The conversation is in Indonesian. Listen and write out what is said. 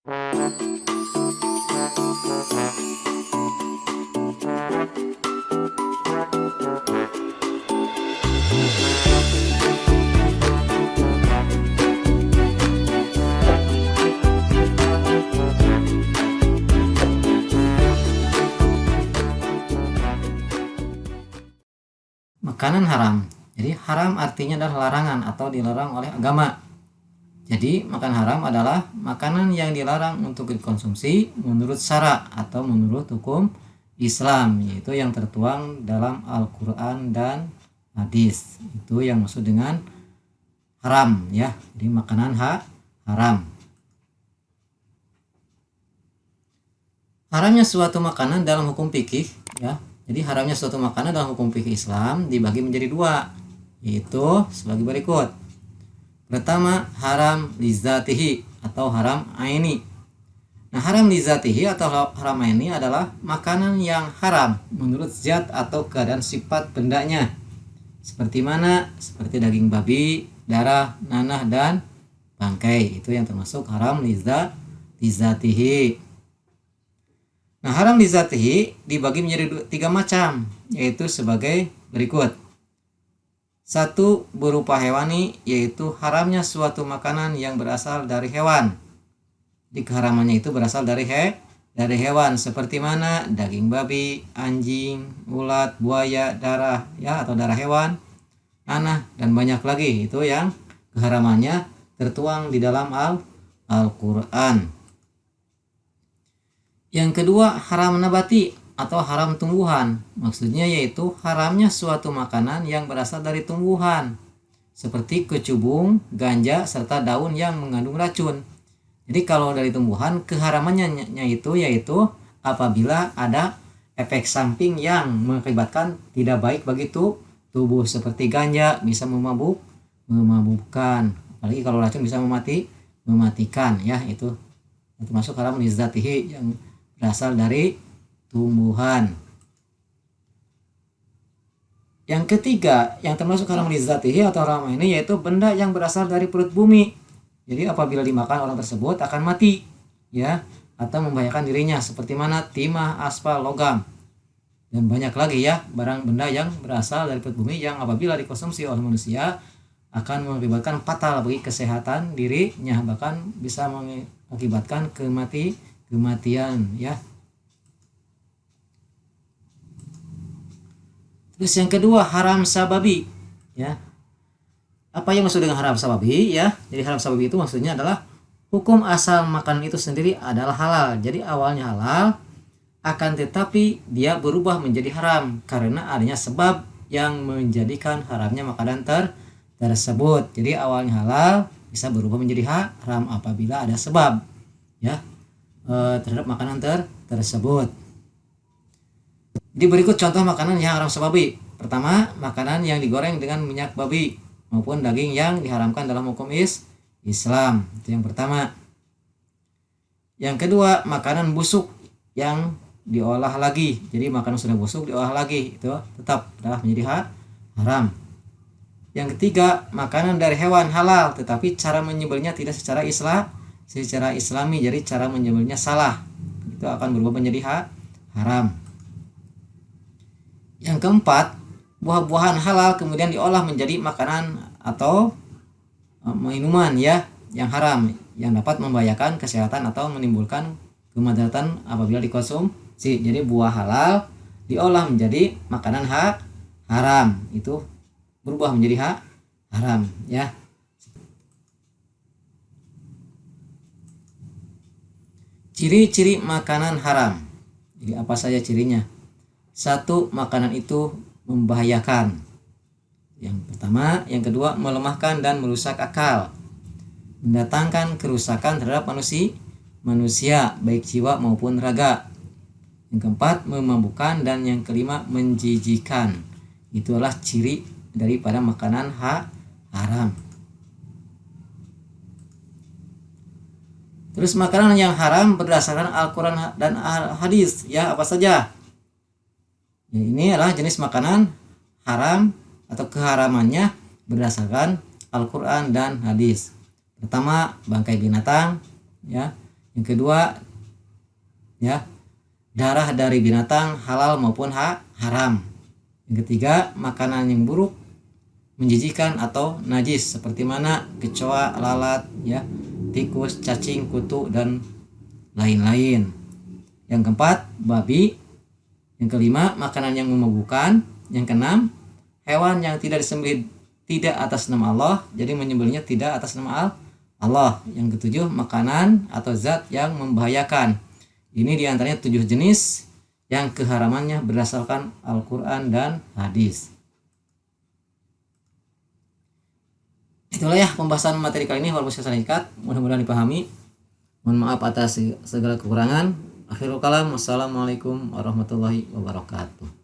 Makanan haram. Jadi haram artinya adalah larangan atau dilarang oleh agama. Jadi makan haram adalah makanan yang dilarang untuk dikonsumsi menurut syara atau menurut hukum Islam, yaitu yang tertuang dalam Al-Quran dan hadis. Itu yang maksud dengan haram ya. Jadi makanan haram. Haramnya suatu makanan dalam hukum fikih ya. Jadi haramnya suatu makanan dalam hukum fikih Islam dibagi menjadi dua, yaitu sebagai berikut. Pertama, haram lizatihi atau haram aini. Nah, haram lizatihi atau haram aini adalah makanan yang haram menurut zat atau keadaan sifat bendanya. Seperti mana? Seperti daging babi, darah, nanah, dan bangkai. Itu yang termasuk haram lizatihi. Nah, haram lizatihi dibagi menjadi tiga macam, yaitu sebagai berikut. Satu, berupa hewani, yaitu haramnya suatu makanan yang berasal dari hewan. Di keharamannya itu berasal dari hewan, seperti mana? Daging babi, anjing, ulat, buaya, darah ya atau darah hewan, nanah, dan banyak lagi. Itu yang keharamannya tertuang di dalam Al-Quran. Yang kedua, haram nabati atau haram tumbuhan. Maksudnya yaitu haramnya suatu makanan yang berasal dari tumbuhan, seperti kecubung, ganja, serta daun yang mengandung racun. Jadi kalau dari tumbuhan, keharamannya itu yaitu apabila ada efek samping yang mengakibatkan tidak baik bagi tubuh, seperti ganja bisa memabukkan. Apalagi kalau racun bisa mematikan ya, itu termasuk haram lizatihi yang berasal dari tumbuhan. Yang ketiga yang termasuk haram lizatihi atau haram ini yaitu benda yang berasal dari perut bumi. Jadi apabila dimakan orang tersebut akan mati ya, atau membahayakan dirinya, seperti mana? Timah, aspal, logam, dan banyak lagi ya barang benda yang berasal dari perut bumi yang apabila dikonsumsi oleh manusia akan mengakibatkan fatal bagi kesehatan dirinya, bahkan bisa mengakibatkan kematian ya. Terus yang kedua, haram sababi ya. Apa yang maksud dengan haram sababi ya? Jadi haram sababi itu maksudnya adalah hukum asal makanan itu sendiri adalah halal. Jadi awalnya halal, akan tetapi dia berubah menjadi haram karena adanya sebab yang menjadikan haramnya makanan tersebut. Jadi awalnya halal bisa berubah menjadi haram apabila ada sebab ya terhadap makanan tersebut. Di berikut contoh makanan yang haram sababi. Pertama, makanan yang digoreng dengan minyak babi maupun daging yang diharamkan dalam hukum Islam. Itu yang pertama. Yang kedua, makanan busuk yang diolah lagi. Jadi makanan sudah busuk diolah lagi, itu tetap adalah menjadi haram. Yang ketiga, makanan dari hewan halal tetapi cara menyembelihnya tidak secara Islami, jadi cara menyembelihnya salah. Itu akan berubah menjadi haram. Yang keempat, buah-buahan halal kemudian diolah menjadi makanan atau minuman ya yang haram, yang dapat membahayakan kesehatan atau menimbulkan kemudaratan apabila dikonsumsi. Jadi buah halal diolah menjadi makanan haram, itu berubah menjadi haram ya. Ciri-ciri makanan haram. Jadi apa saja cirinya? Satu, makanan itu membahayakan. Yang pertama, yang kedua, melemahkan dan merusak akal, mendatangkan kerusakan terhadap manusia baik jiwa maupun raga. Yang keempat, memabukkan, dan yang kelima, menjijikan. Itulah ciri daripada makanan haram. Terus makanan yang haram berdasarkan Al-Quran dan hadis ya apa saja? Ya, ini adalah jenis makanan haram atau keharamannya berdasarkan Al-Quran dan hadis. Pertama, bangkai binatang ya. Yang kedua, ya, darah dari binatang halal maupun haram. Yang ketiga, makanan yang buruk, menjijikan atau najis seperti mana kecoa, lalat, ya, tikus, cacing, kutu dan lain-lain. Yang keempat, babi. Yang kelima, makanan yang memabukkan. Yang keenam, hewan yang tidak disembelih tidak atas nama Allah, jadi menyembelihnya tidak atas nama Allah. Yang ketujuh, makanan atau zat yang membahayakan. Ini diantaranya 7 jenis yang keharamannya berdasarkan Al-Quran dan hadis. Itulah ya pembahasan materi kali ini, walaupun saya singkat, mudah-mudahan dipahami. Mohon maaf atas segala kekurangan. Akhirul kalam, wassalamualaikum warahmatullahi wabarakatuh.